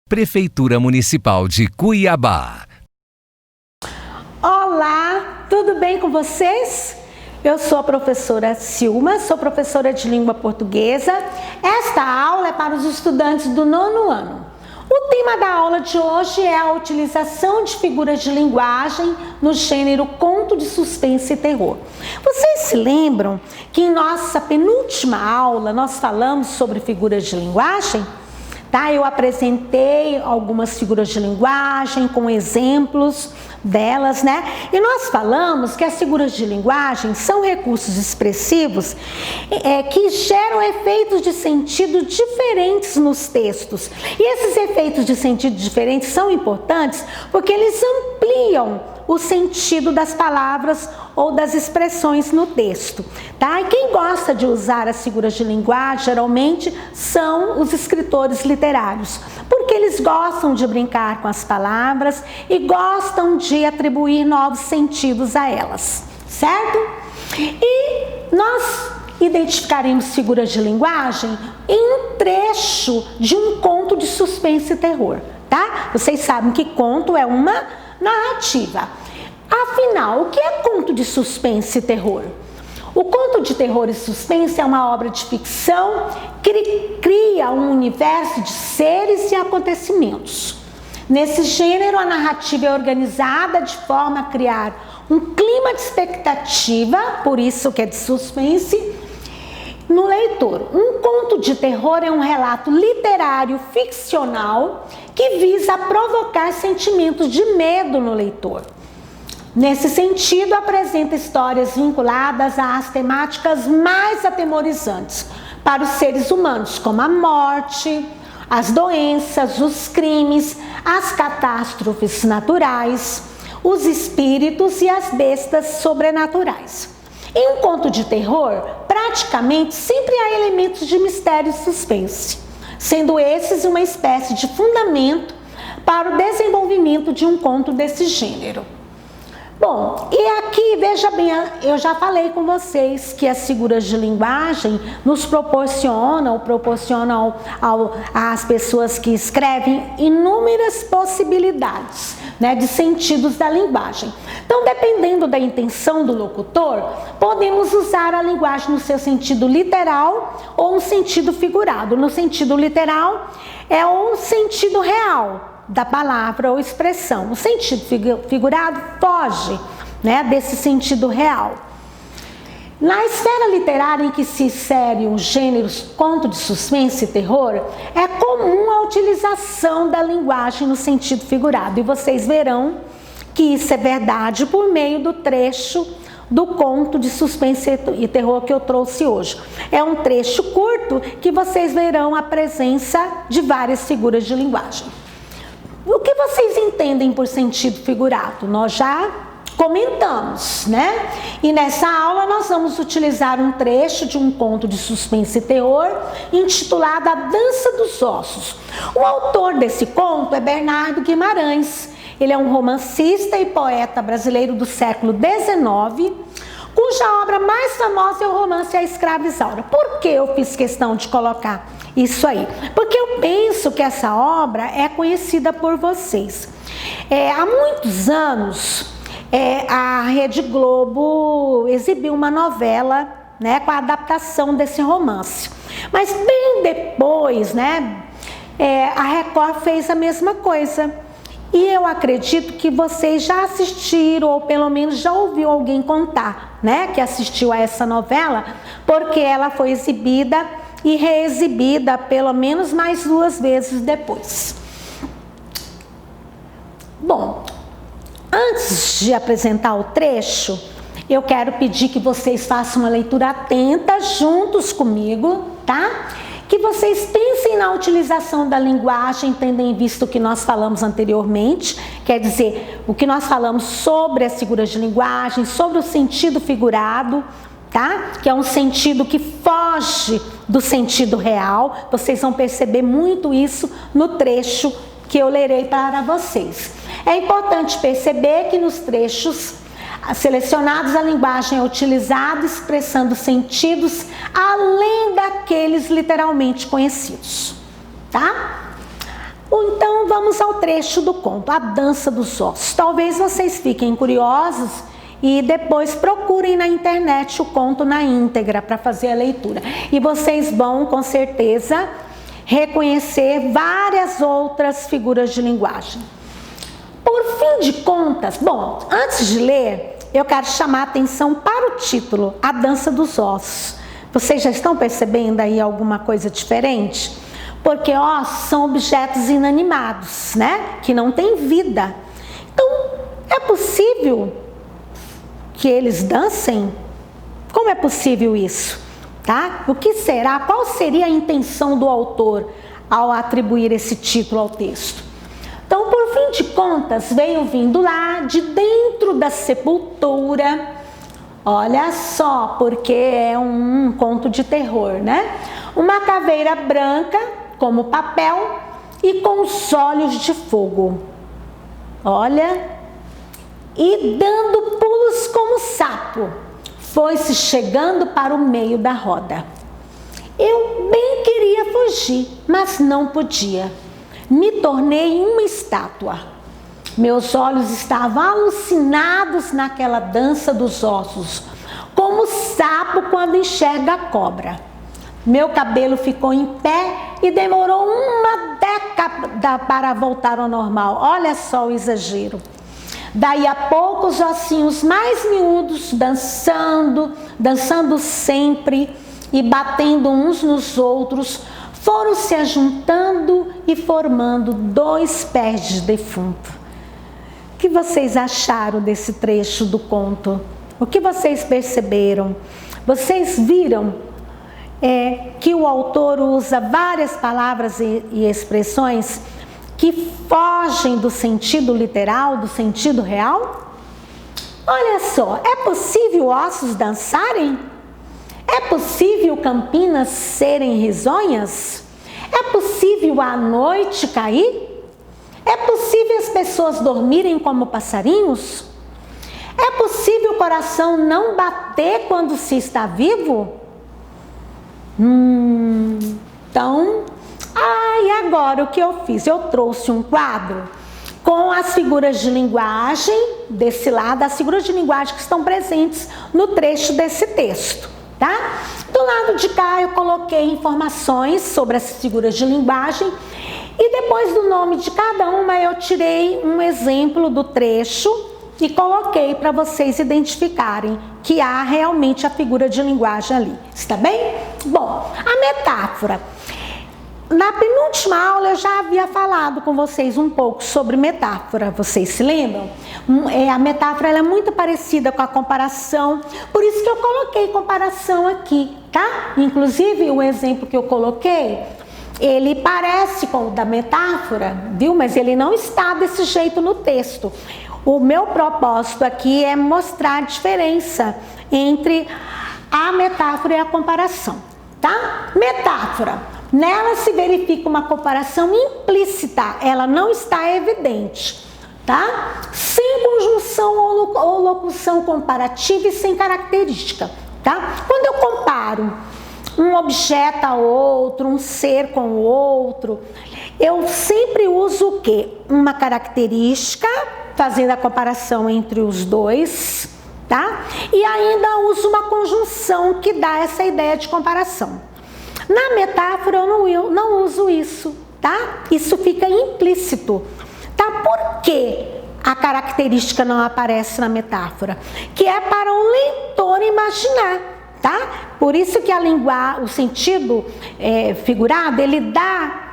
Prefeitura Municipal de Cuiabá. Olá, tudo bem com vocês? Eu sou a professora Silma, sou professora de língua portuguesa. Esta aula é para os estudantes do 9º ano. O tema da aula de hoje é a utilização de figuras de linguagem no gênero conto de suspense e terror. Vocês se lembram que em nossa penúltima aula nós falamos sobre figuras de linguagem? Eu apresentei algumas figuras de linguagem com exemplos delas, E nós falamos que as figuras de linguagem são recursos expressivos que geram efeitos de sentido diferentes nos textos. E esses efeitos de sentido diferentes são importantes porque eles ampliam o sentido das palavras ou das expressões no texto, E quem gosta de usar as figuras de linguagem, geralmente, são os escritores literários, porque eles gostam de brincar com as palavras e gostam de atribuir novos sentidos a elas, certo? E nós identificaremos figuras de linguagem em um trecho de um conto de suspense e terror, Vocês sabem que conto é uma narrativa. Afinal, o que é conto de suspense e terror? O conto de terror e suspense é uma obra de ficção que cria um universo de seres e acontecimentos. Nesse gênero, a narrativa é organizada de forma a criar um clima de expectativa, por isso que é de suspense, no leitor. Um conto de terror é um relato literário ficcional que visa provocar sentimentos de medo no leitor. Nesse sentido, apresenta histórias vinculadas às temáticas mais atemorizantes para os seres humanos, como a morte, as doenças, os crimes, as catástrofes naturais, os espíritos e as bestas sobrenaturais. Em um conto de terror, praticamente sempre há elementos de mistério e suspense, sendo esses uma espécie de fundamento para o desenvolvimento de um conto desse gênero. Bom, e aqui, veja bem, eu já falei com vocês que as figuras de linguagem nos proporcionam às pessoas que escrevem inúmeras possibilidades, de sentidos da linguagem. Então, dependendo da intenção do locutor, podemos usar a linguagem no seu sentido literal ou no sentido figurado. No sentido literal é o sentido real da palavra ou expressão. O sentido figurado foge, desse sentido real. Na esfera literária em que se insere os gêneros conto de suspense e terror, é comum a utilização da linguagem no sentido figurado. E vocês verão que isso é verdade por meio do trecho do conto de suspense e terror que eu trouxe hoje. É um trecho curto que vocês verão a presença de várias figuras de linguagem. O que vocês entendem por sentido figurado? Nós já comentamos, E nessa aula nós vamos utilizar um trecho de um conto de suspense e terror intitulado A Dança dos Ossos. O autor desse conto é Bernardo Guimarães. Ele é um romancista e poeta brasileiro do século XIX, cuja obra mais famosa é o romance A Escrava Isaura. Por que eu fiz questão de colocar isso aí? Porque eu penso que essa obra é conhecida por vocês. Há muitos anos, a Rede Globo exibiu uma novela, com a adaptação desse romance. Mas bem depois, a Record fez a mesma coisa. E eu acredito que vocês já assistiram, ou pelo menos já ouviu alguém contar, que assistiu a essa novela, porque ela foi exibida e reexibida pelo menos mais 2 vezes depois. Bom, antes de apresentar o trecho, eu quero pedir que vocês façam uma leitura atenta juntos comigo, Que vocês pensem na utilização da linguagem, tendo em vista o que nós falamos anteriormente, quer dizer, o que nós falamos sobre as figuras de linguagem, sobre o sentido figurado, Que é um sentido que foge do sentido real. Vocês vão perceber muito isso no trecho que eu lerei para vocês. É importante perceber que nos trechos selecionados, a linguagem é utilizada expressando sentidos além daqueles literalmente conhecidos, então vamos ao trecho do conto, A Dança dos Ossos. Talvez vocês fiquem curiosos e depois procurem na internet o conto na íntegra para fazer a leitura. E vocês vão, com certeza, reconhecer várias outras figuras de linguagem. Por fim de contas, bom, antes de ler, eu quero chamar a atenção para o título, A Dança dos Ossos. Vocês já estão percebendo aí alguma coisa diferente? Porque ossos são objetos inanimados, né? Que não têm vida. Então, é possível que eles dancem? Como é possível isso? Tá? O que será? Qual seria a intenção do autor ao atribuir esse título ao texto? Então, por fim de contas, veio vindo lá de dentro da sepultura. Olha só, porque é um conto de terror, né? Uma caveira branca, como papel, e com os olhos de fogo. Olha, e dando pulos como sapo, foi-se chegando para o meio da roda. Eu bem queria fugir, mas não podia. Me tornei uma estátua. Meus olhos estavam alucinados naquela dança dos ossos, como o sapo quando enxerga a cobra. Meu cabelo ficou em pé e demorou uma década para voltar ao normal. Olha só o exagero. Daí a pouco os ossinhos mais miúdos dançando sempre e batendo uns nos outros, foram se ajuntando e formando 2 pés de defunto. O que vocês acharam desse trecho do conto? O que vocês perceberam? Vocês viram que o autor usa várias palavras e expressões que fogem do sentido literal, do sentido real? Olha só, é possível ossos dançarem? É possível campinas serem risonhas? É possível a noite cair? É possível as pessoas dormirem como passarinhos? É possível o coração não bater quando se está vivo? Então, e agora o que eu fiz? Eu trouxe um quadro com as figuras de linguagem desse lado, as figuras de linguagem que estão presentes no trecho desse texto, tá? Do lado de cá eu coloquei informações sobre as figuras de linguagem e depois do nome de cada uma eu tirei um exemplo do trecho e coloquei para vocês identificarem que há realmente a figura de linguagem ali. Está bem? Bom, a metáfora. Na penúltima aula eu já havia falado com vocês um pouco sobre metáfora, vocês se lembram? A metáfora ela é muito parecida com a comparação, por isso que eu coloquei comparação aqui, tá? Inclusive o exemplo que eu coloquei, ele parece com o da metáfora, viu? Mas ele não está desse jeito no texto. O meu propósito aqui é mostrar a diferença entre a metáfora e a comparação, tá? Metáfora. Nela se verifica uma comparação implícita, ela não está evidente, tá? Sem conjunção ou locução comparativa e sem característica, tá? Quando eu comparo um objeto a outro, um ser com o outro, eu sempre uso o quê? Uma característica, fazendo a comparação entre os dois, tá? E ainda uso uma conjunção que dá essa ideia de comparação. Na metáfora eu não uso isso, tá? Isso fica implícito, tá? Por que a característica não aparece na metáfora? Que é para o leitor imaginar, tá? Por isso que o sentido figurado, ele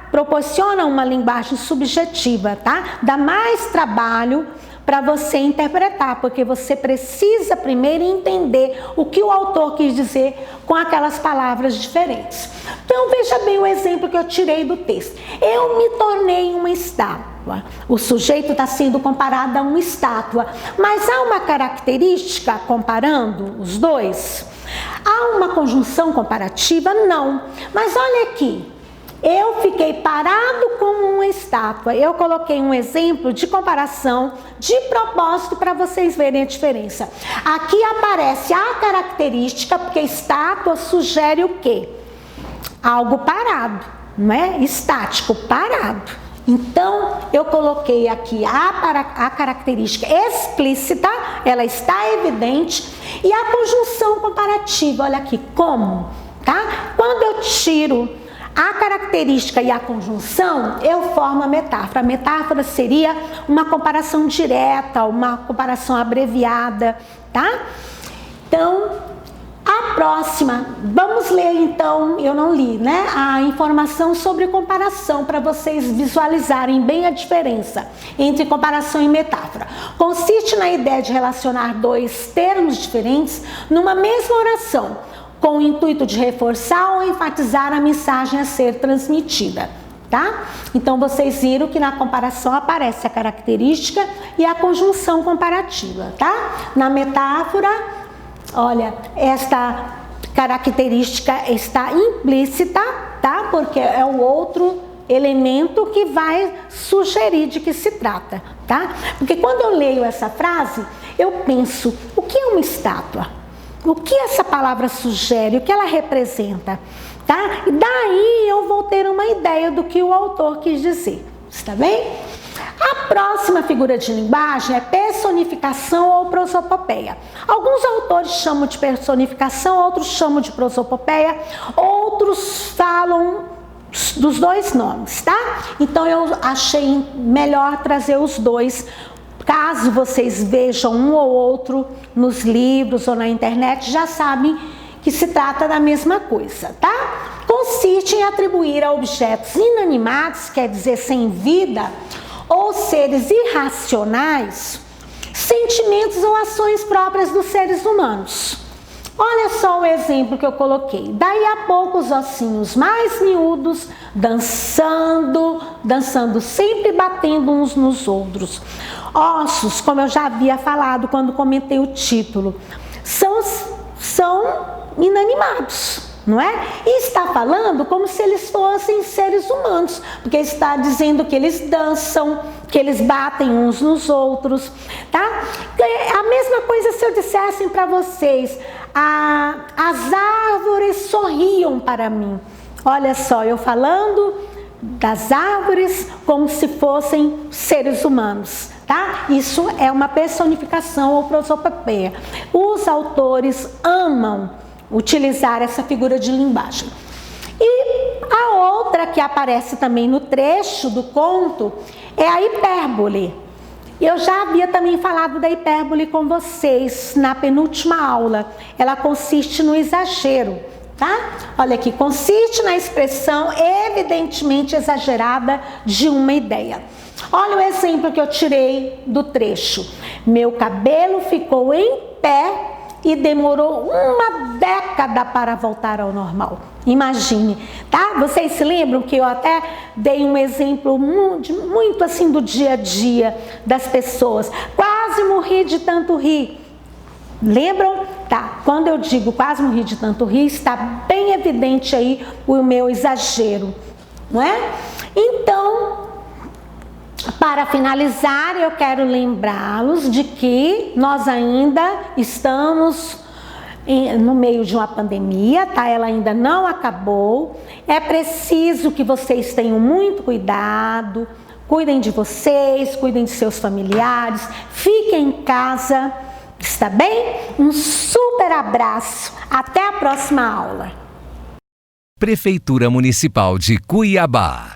proporciona uma linguagem subjetiva, tá? Dá mais trabalho para você interpretar, porque você precisa primeiro entender o que o autor quis dizer com aquelas palavras diferentes. Então veja bem o exemplo que eu tirei do texto. Eu me tornei uma estátua. O sujeito está sendo comparado a uma estátua, mas há uma característica comparando os dois? Há uma conjunção comparativa? Não. Mas olha aqui. Eu fiquei parado como uma estátua. Eu coloquei um exemplo de comparação de propósito para vocês verem a diferença. Aqui aparece a característica, porque estátua sugere o quê? Algo parado, não é? Estático, parado. Então, eu coloquei aqui a característica explícita, ela está evidente, e a conjunção comparativa, olha aqui, como, tá? Quando eu tiro a característica e a conjunção, eu formo a metáfora. A metáfora seria uma comparação direta, uma comparação abreviada, tá? Então, a próxima, vamos ler então, eu não li, né? A informação sobre comparação para vocês visualizarem bem a diferença entre comparação e metáfora. Consiste na ideia de relacionar dois termos diferentes numa mesma oração, com o intuito de reforçar ou enfatizar a mensagem a ser transmitida, tá? Então vocês viram que na comparação aparece a característica e a conjunção comparativa, tá? Na metáfora, olha, esta característica está implícita, tá? Porque é o outro elemento que vai sugerir de que se trata, tá? Porque quando eu leio essa frase, eu penso, o que é uma estátua? O que essa palavra sugere? O que ela representa? Tá? E daí eu vou ter uma ideia do que o autor quis dizer, está bem? A próxima figura de linguagem é personificação ou prosopopeia. Alguns autores chamam de personificação, outros chamam de prosopopeia, outros falam dos dois nomes, tá? Então eu achei melhor trazer os dois. Caso vocês vejam um ou outro nos livros ou na internet, já sabem que se trata da mesma coisa, tá? Consiste em atribuir a objetos inanimados, quer dizer, sem vida, ou seres irracionais, sentimentos ou ações próprias dos seres humanos. Olha só o exemplo que eu coloquei. Daí a pouco os ossinhos mais miúdos, dançando sempre batendo uns nos outros. Ossos, como eu já havia falado quando comentei o título, são inanimados, não é? E está falando como se eles fossem seres humanos, porque está dizendo que eles dançam, que eles batem uns nos outros, tá? A mesma coisa se eu dissesse para vocês, as árvores sorriam para mim. Olha só, eu falando das árvores como se fossem seres humanos, tá? Isso é uma personificação ou prosopopeia. Os autores amam utilizar essa figura de linguagem. E a outra que aparece também no trecho do conto é a hipérbole. Eu já havia também falado da hipérbole com vocês na penúltima aula. Ela consiste no exagero, tá? Olha aqui, consiste na expressão evidentemente exagerada de uma ideia. Olha o exemplo que eu tirei do trecho. Meu cabelo ficou em pé e demorou uma década para voltar ao normal. Imagine, tá? Vocês se lembram que eu até dei um exemplo muito assim do dia a dia das pessoas. Quase morri de tanto rir. Lembram? Tá, quando eu digo quase morri de tanto rir, está bem evidente aí o meu exagero, não é? Então, para finalizar, eu quero lembrá-los de que nós ainda estamos no meio de uma pandemia, tá? Ela ainda não acabou. É preciso que vocês tenham muito cuidado, cuidem de vocês, cuidem de seus familiares, fiquem em casa, está bem? Um super abraço, até a próxima aula. Prefeitura Municipal de Cuiabá.